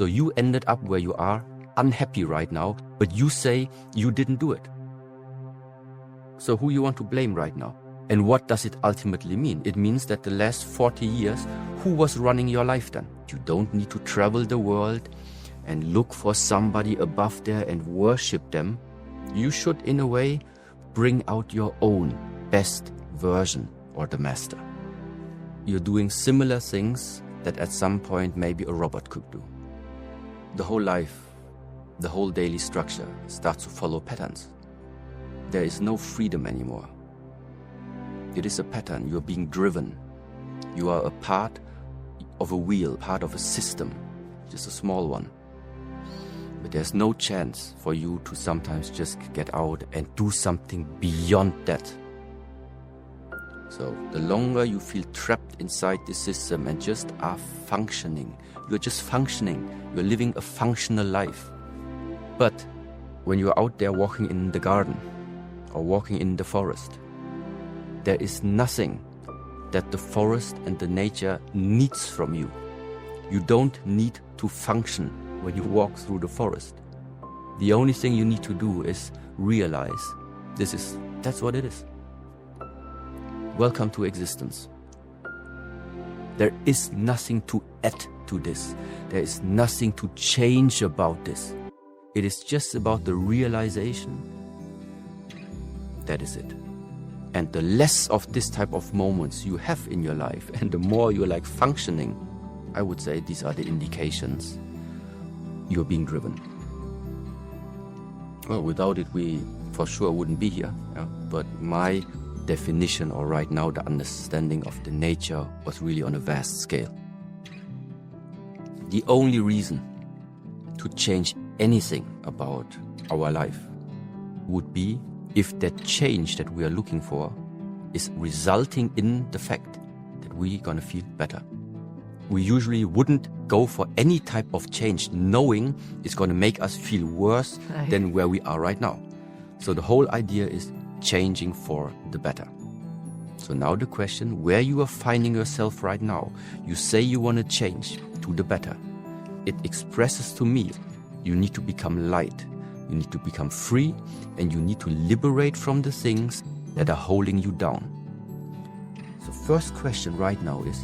So you ended up where you are, unhappy right now, but you say you didn't do it. So who you want to blame right now? And what does it ultimately mean? It means that the last 40 years, who was running your life then? You don't need to travel the world and look for somebody above there and worship them. You should, in a way, bring out your own best version or the master. You're doing similar things that at some point maybe a robot could do. The whole life, the whole daily structure starts to follow patterns. There is no freedom anymore. It is a pattern. You're being driven. You are a part of a wheel, part of a system, just a small one. But there's no chance for you to sometimes just get out and do something beyond that. So the longer you feel trapped inside this system and just are functioning, you're just functioning, you're living a functional life. But when you're out there walking in the garden or walking in the forest, there is nothing that the forest and the nature needs from you. You don't need to function when you walk through the forest. The only thing you need to do is realize that's what it is. Welcome to existence. There is nothing to add to this. There is nothing to change about this. It is just about the realization. That is it. And the less of this type of moments you have in your life, and the more you're like functioning, I would say these are the indications you're being driven. Well, without it, we for sure wouldn't be here. Yeah? But my definition, or right now the understanding of the nature, was really on a vast scale. The only reason to change anything about our life would be if that change that we are looking for is resulting in the fact that we're gonna feel better. We usually wouldn't go for any type of change knowing it's gonna make us feel worse than where we are right now. So the whole idea is changing for the better. So now the question, where you are finding yourself right now, you say you want to change to the better. It expresses to me, you need to become light. You need to become free, and you need to liberate from the things that are holding you down. So first question right now is,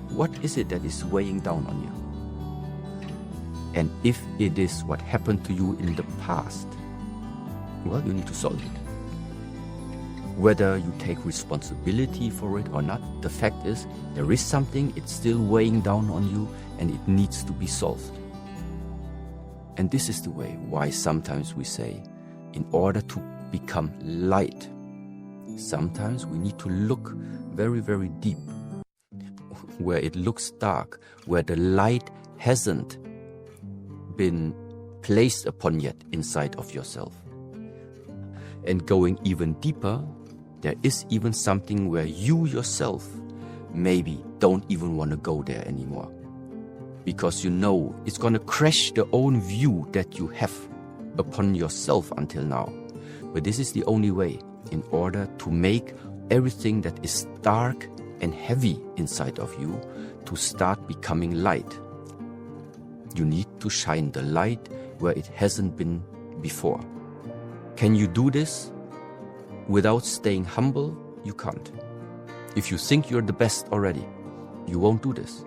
what is it that is weighing down on you? And if it is what happened to you in the past, well, you need to solve it. Whether you take responsibility for it or not, the fact is, there is something, it's still weighing down on you, and it needs to be solved. And this is the way why sometimes we say, in order to become light, sometimes we need to look very, very deep, where it looks dark, where the light hasn't been placed upon yet inside of yourself. And going even deeper, there is even something where you yourself maybe don't even want to go there anymore. Because you know it's going to crash the own view that you have upon yourself until now. But this is the only way in order to make everything that is dark and heavy inside of you to start becoming light. You need to shine the light where it hasn't been before. Can you do this without staying humble? You can't. If you think you're the best already, you won't do this.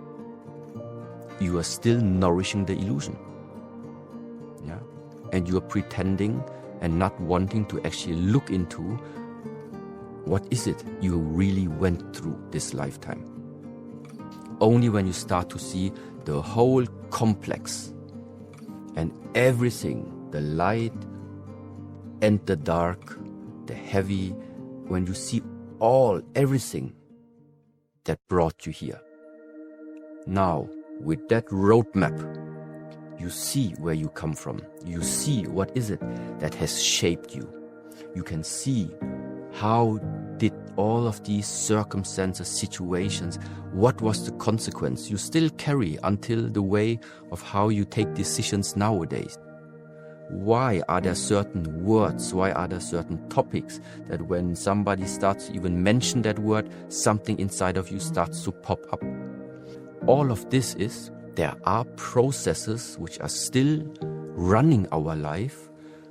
You are still nourishing the illusion. Yeah? And you are pretending and not wanting to actually look into what is it you really went through this lifetime. Only when you start to see the whole complex and everything, the light and the dark, the heavy, when you see everything that brought you here. Now, with that roadmap, you see where you come from. You see what is it that has shaped you. You can see how did all of these circumstances, situations, what was the consequence you still carry until the way of how you take decisions nowadays. Why are there certain words, why are there certain topics that when somebody starts to even mention that word, something inside of you starts to pop up? All of this is there are processes which are still running our life,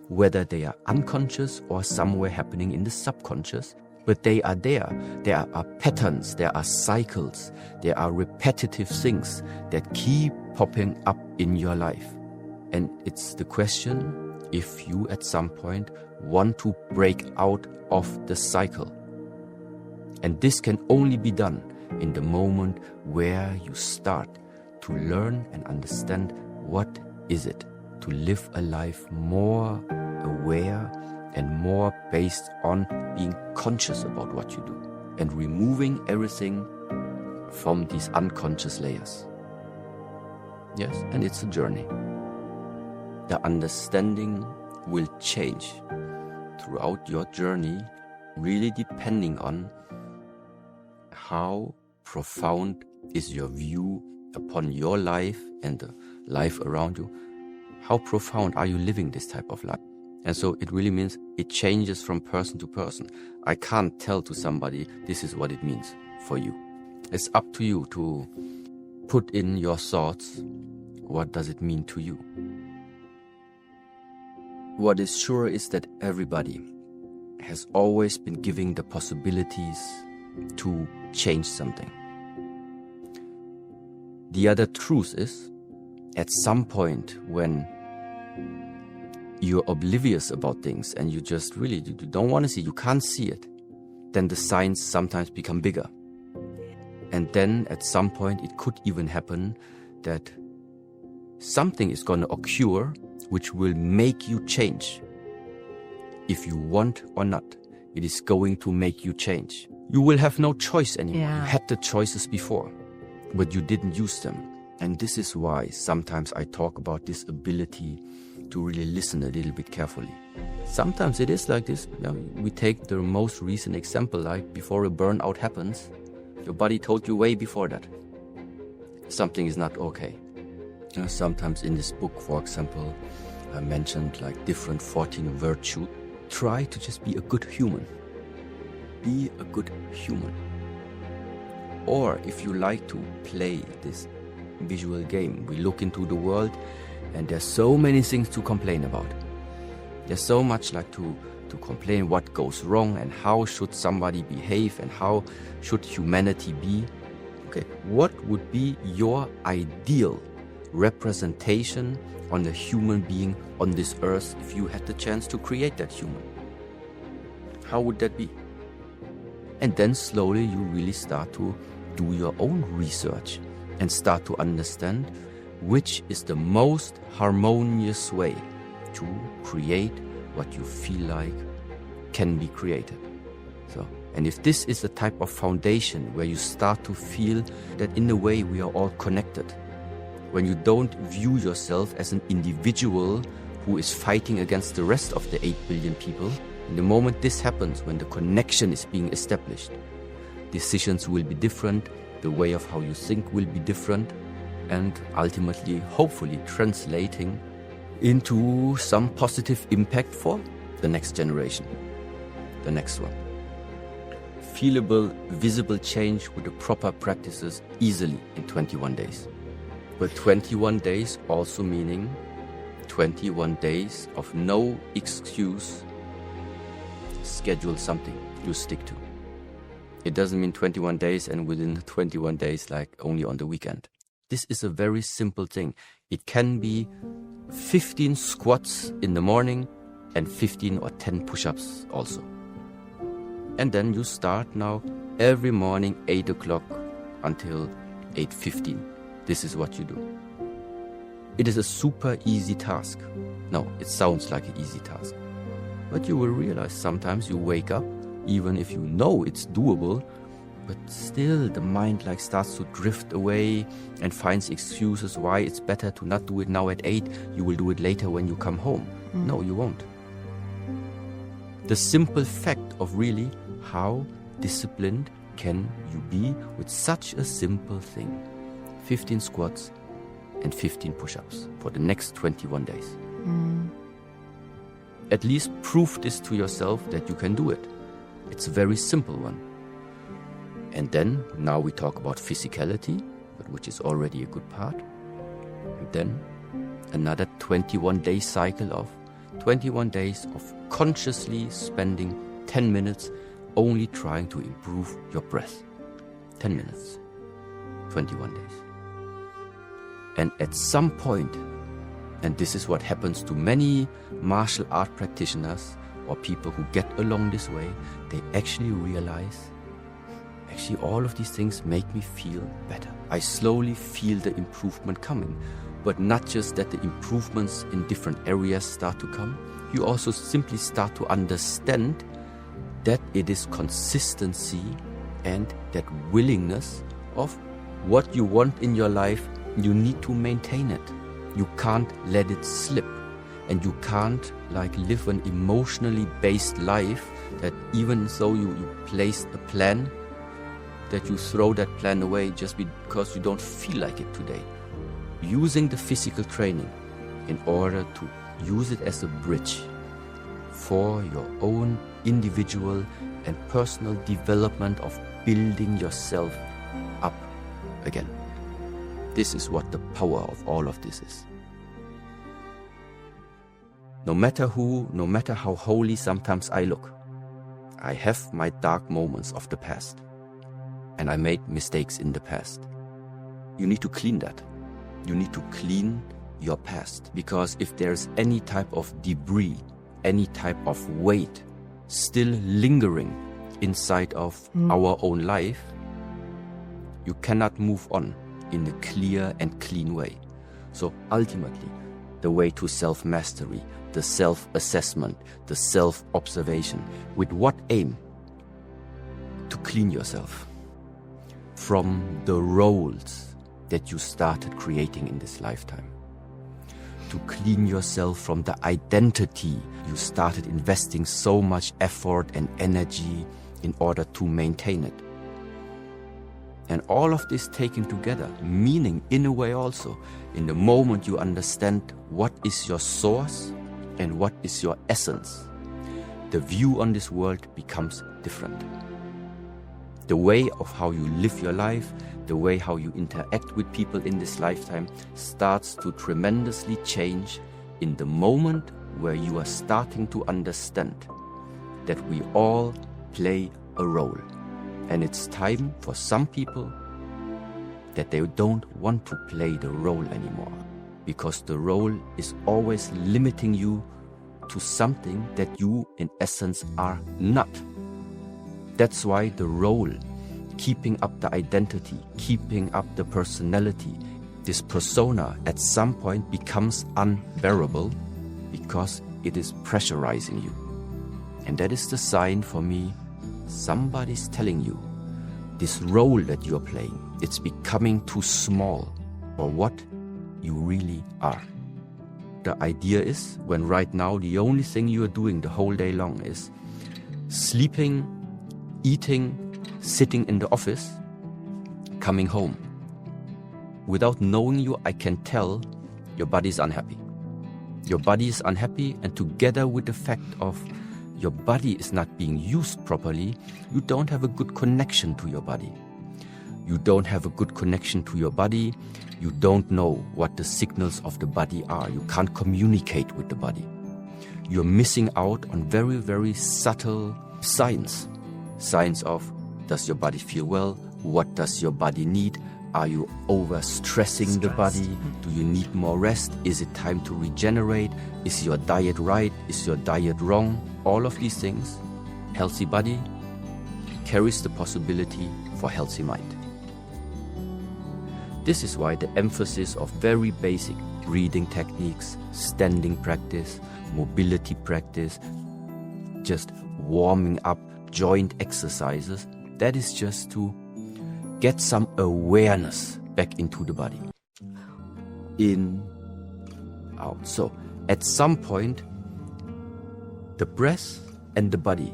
whether they are unconscious or somewhere happening in the subconscious, but they are there. There are patterns, there are cycles, there are repetitive things that keep popping up in your life. And it's the question if you at some point want to break out of the cycle. And this can only be done in the moment where you start to learn and understand what is it to live a life more aware and more based on being conscious about what you do and removing everything from these unconscious layers. Yes, and it's a journey. The understanding will change throughout your journey, really depending on how profound is your view upon your life and the life around you. How profound are you living this type of life? And so it really means it changes from person to person. I can't tell to somebody this is what it means for you. It's up to you to put in your thoughts. What does it mean to you? What is sure is that everybody has always been given the possibilities to change something. The other truth is, at some point when you're oblivious about things and you just really you don't want to see, you can't see it, then the signs sometimes become bigger. And then at some point it could even happen that something is going to occur which will make you change. If you want or not, it is going to make you change. You will have no choice anymore. Yeah. You had the choices before, but you didn't use them. And this is why sometimes I talk about this ability to really listen a little bit carefully. Sometimes it is like this. You know, we take the most recent example, like before a burnout happens, your body told you way before that something is not okay. You know, sometimes in this book, for example, I mentioned like different 14 virtues. Try to just be a good human. Be a good human. Or if you like to play this visual game, we look into the world and there's so many things to complain about. There's so much like to complain what goes wrong and how should somebody behave and how should humanity be. Okay, what would be your ideal representation on a human being on this earth if you had the chance to create that human? How would that be? And then slowly you really start to do your own research and start to understand which is the most harmonious way to create what you feel like can be created. So, and if this is the type of foundation where you start to feel that in a way we are all connected, when you don't view yourself as an individual who is fighting against the rest of the 8 billion people, in the moment this happens, when the connection is being established, decisions will be different, the way of how you think will be different, and ultimately, hopefully, translating into some positive impact for the next generation, the next one. Feelable, visible change with the proper practices easily in 21 days. But 21 days also meaning 21 days of no excuse. Schedule something you stick to. It doesn't mean 21 days and within 21 days like only on the weekend. This is a very simple thing. It can be 15 squats in the morning and 15 or 10 push-ups also. And then you start now every morning 8 o'clock until 8:15. This is what you do. It is a super easy task. No, it sounds like an easy task. But you will realize sometimes you wake up, even if you know it's doable, but still the mind like starts to drift away and finds excuses why it's better to not do it now at 8. You will do it later when you come home. No, you won't. The simple fact of really how disciplined can you be with such a simple thing. 15 squats and 15 push-ups for the next 21 days. At least prove this to yourself that you can do it. It's a very simple one. And then, now we talk about physicality, but which is already a good part. then another 21-day cycle of 21 days of consciously spending 10 minutes only trying to improve your breath. 10 minutes, 21 days. And at some point, and this is what happens to many martial art practitioners or people who get along this way, they actually realize, actually all of these things make me feel better. I slowly feel the improvement coming. But not just that the improvements in different areas start to come, you also simply start to understand that it is consistency and that willingness of what you want in your life, you need to maintain it. You can't let it slip. And you can't live an emotionally based life that even though you placed a plan, that you throw that plan away just because you don't feel like it today. Using the physical training in order to use it as a bridge for your own individual and personal development of building yourself up again. This is what the power of all of this is. No matter who, no matter how holy sometimes I look, I have my dark moments of the past. And I made mistakes in the past. You need to clean that. You need to clean your past, because if there's any type of debris, any type of weight still lingering inside of our own life, you cannot move on in a clear and clean way. So ultimately, the way to self-mastery, the self-assessment, the self-observation, with what aim? To clean yourself from the roles that you started creating in this lifetime. To clean yourself from the identity you started investing so much effort and energy in order to maintain it. And all of this taken together, meaning in a way also, in the moment you understand what is your source and what is your essence, the view on this world becomes different. The way of how you live your life, the way how you interact with people in this lifetime starts to tremendously change in the moment where you are starting to understand that we all play a role. And it's time for some people that they don't want to play the role anymore, because the role is always limiting you to something that you in essence are not. That's why the role, keeping up the identity, keeping up the personality, this persona at some point becomes unbearable because it is pressurizing you. And that is the sign for me, somebody's telling you this role that you're playing, it's becoming too small for what you really are. The idea is, when right now the only thing you are doing the whole day long is sleeping, eating, sitting in the office, coming home. Without knowing you, I can tell your body is unhappy. Your body is unhappy, and together with the fact of your body is not being used properly, you don't have a good connection to your body. You don't have a good connection to your body. You don't know what the signals of the body are. You can't communicate with the body. You're missing out on very, very subtle signs. Signs of, does your body feel well? What does your body need? Are you overstressing the body? Do you need more rest? Is it time to regenerate? Is your diet right? Is your diet wrong? All of these things, healthy body carries the possibility for healthy mind. This is why the emphasis of very basic breathing techniques, standing practice, mobility practice, just warming up, joint exercises, that is just to get some awareness back into the body. In, out. So at some point, the breath and the body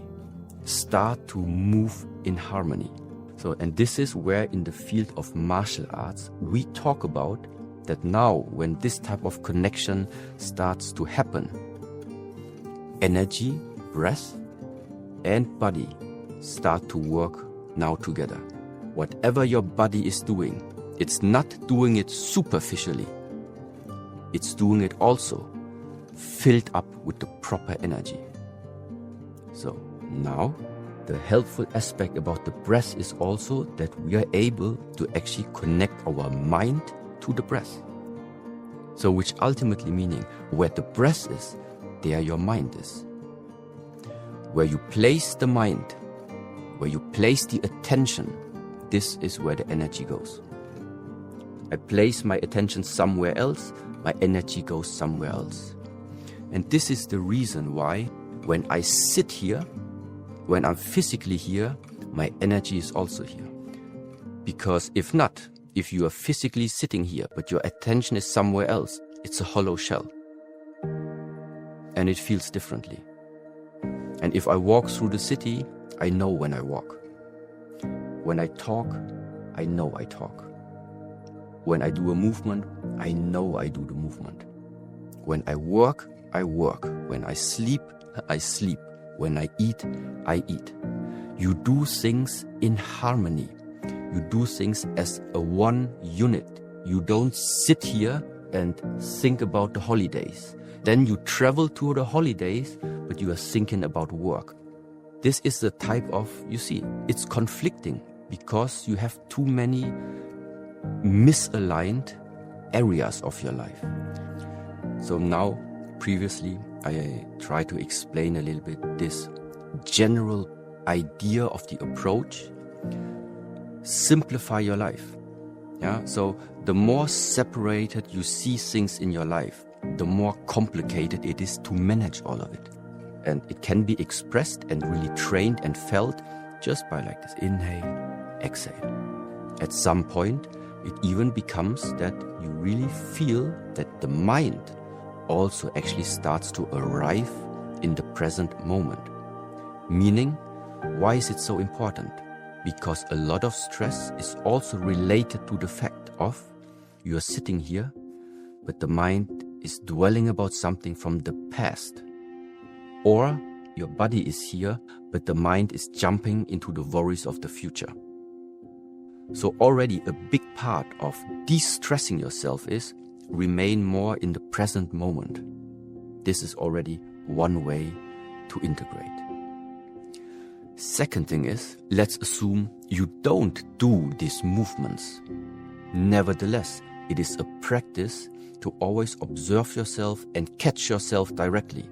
start to move in harmony. So, and this is where in the field of martial arts, we talk about that now when this type of connection starts to happen, energy, breath, and body start to work now together. Whatever your body is doing, it's not doing it superficially. it's doing it also filled up with the proper energy. So now, the helpful aspect about the breath is also that we are able to actually connect our mind to the breath. So which ultimately meaning, where the breath is, there your mind is. Where you place the mind, where you place the attention, this is where the energy goes. I place my attention somewhere else, my energy goes somewhere else. And this is the reason why when I sit here, when I'm physically here, my energy is also here. Because if not, if you are physically sitting here, but your attention is somewhere else, it's a hollow shell. And it feels differently. And if I walk through the city, I know when I walk. When I talk, I know I talk. When I do a movement, I know I do the movement. When I work, I work. When I sleep, I sleep. When I eat, I eat. You do things in harmony. You do things as a one unit. You don't sit here and think about the holidays. Then you travel to the holidays, but you are thinking about work. This is the type of, you see, it's conflicting because you have too many misaligned areas of your life. So now, previously, I try to explain a little bit this general idea of the approach. Simplify your life. Yeah. So the more separated you see things in your life, the more complicated it is to manage all of it. And it can be expressed and really trained and felt just by like this inhale, exhale. At some point, it even becomes that you really feel that the mind also actually starts to arrive in the present moment. Meaning, why is it so important? Because a lot of stress is also related to the fact of you are sitting here, but the mind is dwelling about something from the past. Or your body is here, but the mind is jumping into the worries of the future. So already a big part of de-stressing yourself is remain more in the present moment. This is already one way to integrate. Second thing is, let's assume you don't do these movements. Nevertheless, it is a practice to always observe yourself and catch yourself directly.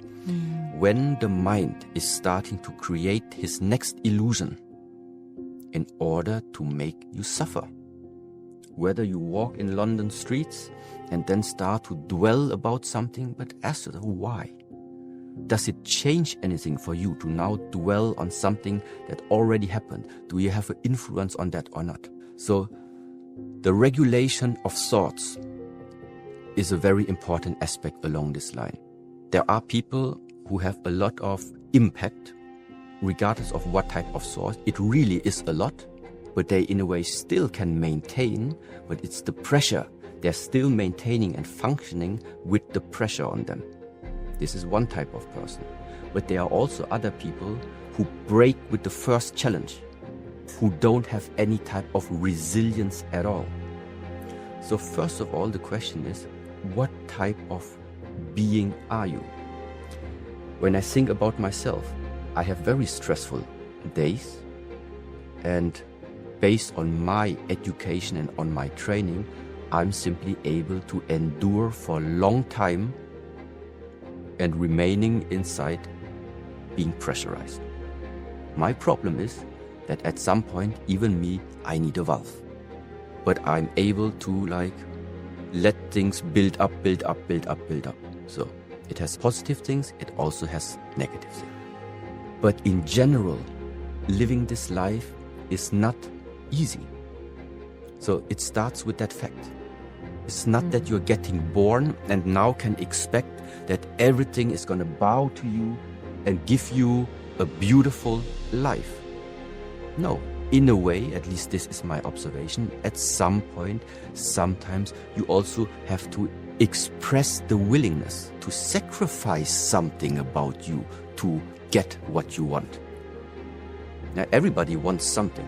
When the mind is starting to create his next illusion in order to make you suffer. Whether you walk in London streets and then start to dwell about something, but ask yourself, why? Does it change anything for you to now dwell on something that already happened? Do you have an influence on that or not? So the regulation of thoughts is a very important aspect along this line. There are people who have a lot of impact, regardless of what type of thought. It really is a lot, but they in a way still can maintain, but it's the pressure. They're still maintaining and functioning with the pressure on them. This is one type of person. But there are also other people who break with the first challenge, who don't have any type of resilience at all. So first of all, the question is, what type of being are you? When I think about myself, I have very stressful days, and based on my education and on my training, I'm simply able to endure for a long time and remaining inside being pressurized. My problem is that at some point, even me, I need a valve. But I'm able to let things build up. So it has positive things, it also has negative things. But in general, living this life is not easy. So it starts with that fact. It's not that you're getting born and now can expect that everything is going to bow to you and give you a beautiful life. No, in a way, at least this is my observation, at some point, sometimes you also have to express the willingness to sacrifice something about you to get what you want. Now, everybody wants something.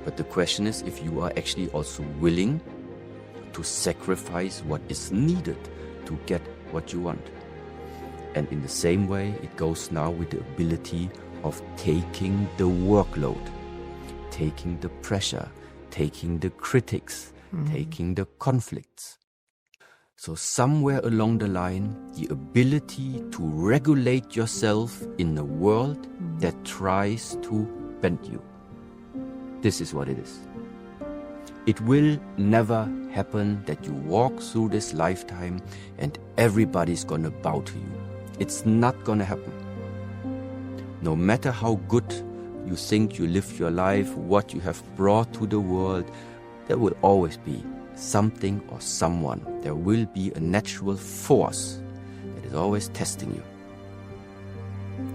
But the question is if you are actually also willing to to sacrifice what is needed to get what you want. And in the same way, it goes now with the ability of taking the workload, taking the pressure, taking the critics, taking the conflicts. So somewhere along the line, the ability to regulate yourself in a world that tries to bend you. This is what it is. It will never happen that you walk through this lifetime and everybody's gonna bow to you. It's not gonna happen. No matter how good you think you live your life, what you have brought to the world, there will always be something or someone. There will be a natural force that is always testing you.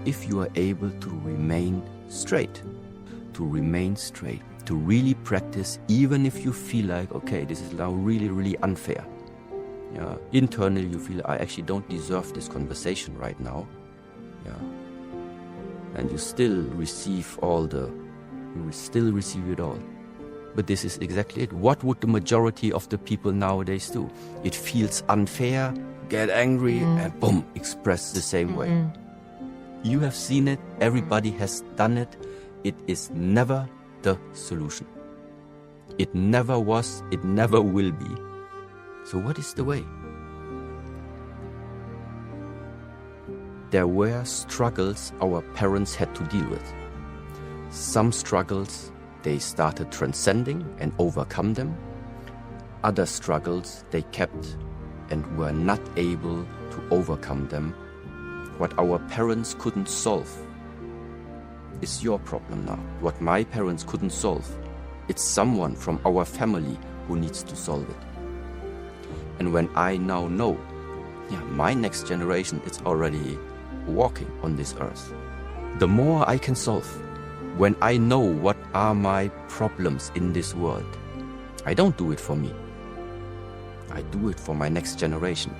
If you are able to remain straight, to really practice, even if you feel like, okay, this is now really, really unfair. Yeah, internally you feel, I actually don't deserve this conversation right now. Yeah, and you still receive it all. But this is exactly it. What would the majority of the people nowadays do? It feels unfair, get angry, and boom, express the same way. You have seen it, everybody has done it. It is never the solution. It never was, it never will be. So what is the way? There were struggles our parents had to deal with. Some struggles they started transcending and overcome them. Other struggles they kept and were not able to overcome them. What our parents couldn't solve is your problem now. What my parents couldn't solve, it's someone from our family who needs to solve it. And when I now know, my next generation is already walking on this earth, the more I can solve. When I know what are my problems in this world, I don't do it for me. I do it for my next generation,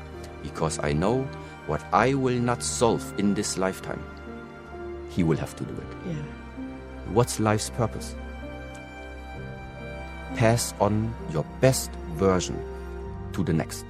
because I know what I will not solve in this lifetime, he will have to do it. Yeah. What's life's purpose? Pass on your best version to the next.